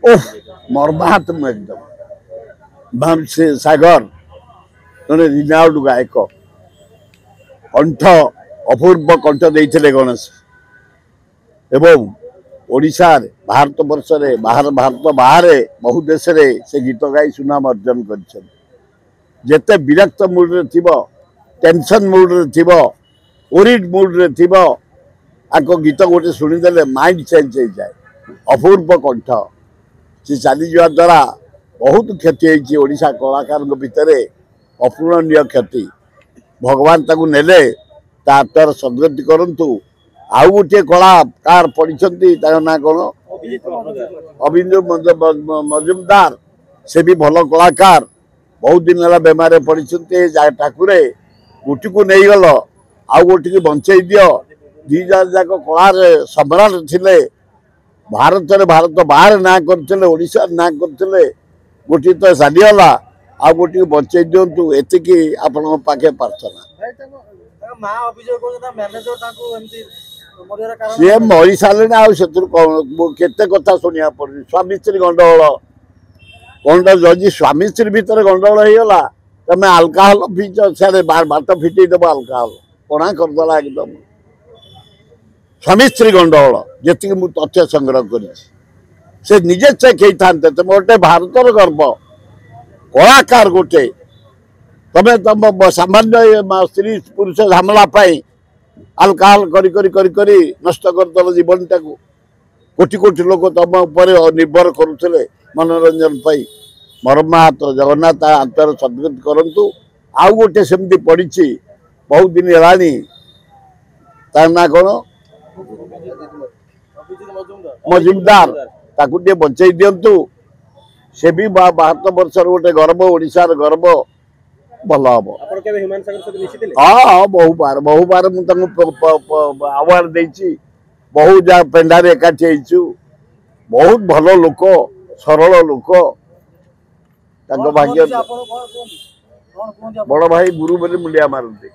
ओह मर्माहतम एकदम भाम से सागर जड़े रिनाउड गायक कंठ अपूर्व कंठ देते गणेश एवं ओडिशा भारत वर्ष बाहर भारत बाहर बहु देश से गीत गाई सुनाम अर्जन करते विरक्त मूड्रे थी टेंशन मूड्रे थी ओरिड मूड्रे थी आको गीत गोटे शुणीदे माइंड चेंज हो जाए अपूर्व कंठ से चली जा द्वारा बहुत क्षति होती ओडिशा कलाकार भितर अपूरणीय क्षति भगवान ताकू नेले तार सदगति करंतु आउ गोटे कलाकार पढ़ी ना कौन अभिजित मजुमदार से भी भल कलाकार बहुत दिन है बेमार पड़ी ठाकुरे गोटी को नहीं गल आउ गोटी की बंचई दियो दी जाक कलार सम्राट थे भारत रे भारत बाहर ना करते ओडिशा ना करते गोटी तो साड़ीगला आ गोटी बंचई दिंतु एतिकी आपण पाखे प्रार्थना सी मरी सारे केते कथा शुणा पड़े स्वामी स्त्री गंडगोल कौन जदि स्वामी स्त्री भितर गंडगोल होगा तमें आल्काहल पीच सियाड़े बाट फिटेदब आल्काहल कणा करदेला एकदम स्वामी स्त्री गंडगोल जी मुझे तथ्य संग्रह कर निजे चेक होता तुम गोटे भारतर गर्व कलाकार गोटे तमें तुम सामान्य स्त्री पुरुष झमेला आल्काहल करी नष्ट करदेल जीवन टाक कोटी कोटी लोक तुम उपर निर्भर करुले मनोरंजन पाई मर्माहत जगन्नाथ आत्मार सदगति करंतु आउ गोटे सेमती पड़ी बहुत दिन है तार ना कौन मजुमदार ताकू टे बंचई दिंतु से भी भारत वर्ष गोटे गर्व ओडिशार गर्व भल हम हाँ बहु बार मुझे अवार्ड देती बहुत जहाँ पेंडार एकाठी बहुत भल लोक सरल लोक भाग्य बड़ भाई गुरु बोले मुंडिया मारती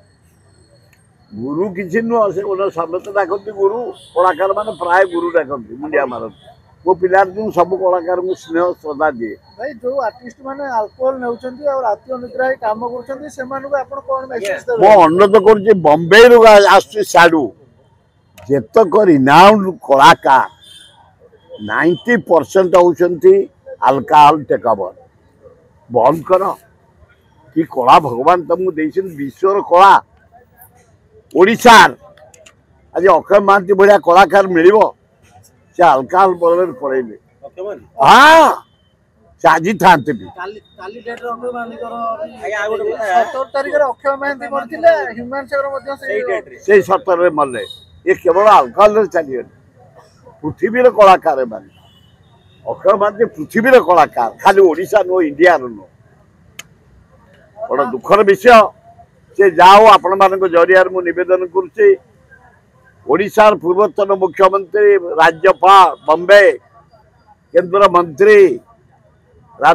गुरु किसी नुह से समस्त डाकती गुरु कलाकार मैंने प्राय गुरु डाकती मुंडिया मारती मो पिला सब कलाकार को स्नेह श्रद्धा दिए भाई जो आर्टिस्ट माने अल्कोहल नेउचंती और राति अनिद्रा काम करछंती सेमानु आपण कोन मेसेज देबे मो अनुरोध करछि बॉम्बे रु आसु साडू जेतक रिनाउंड कलाकार 90% होउचंती अल्कोहल टेकओवर बंद कर कि कला भगवान तुमको देछन विश्वर कला ओडिशा आज अक्षय महांती भाया कलाकार मिलिबो से अल्कोहल बदल पड़े हाँ से आज था से 17 मल्ले ये केवल अल्कोहल चलिए पृथ्वी कलाकार मान अक्षय महांती पृथ्वी कलाकार खाली ओडिशा नुह इंडिया नुह बड़ा दुखर विषय से जाओ आपण मान जरिया निवेदन करुच्ची ओडिशार पूर्वतन मुख्यमंत्री राज्यपाल बॉम्बे केंद्र मंत्री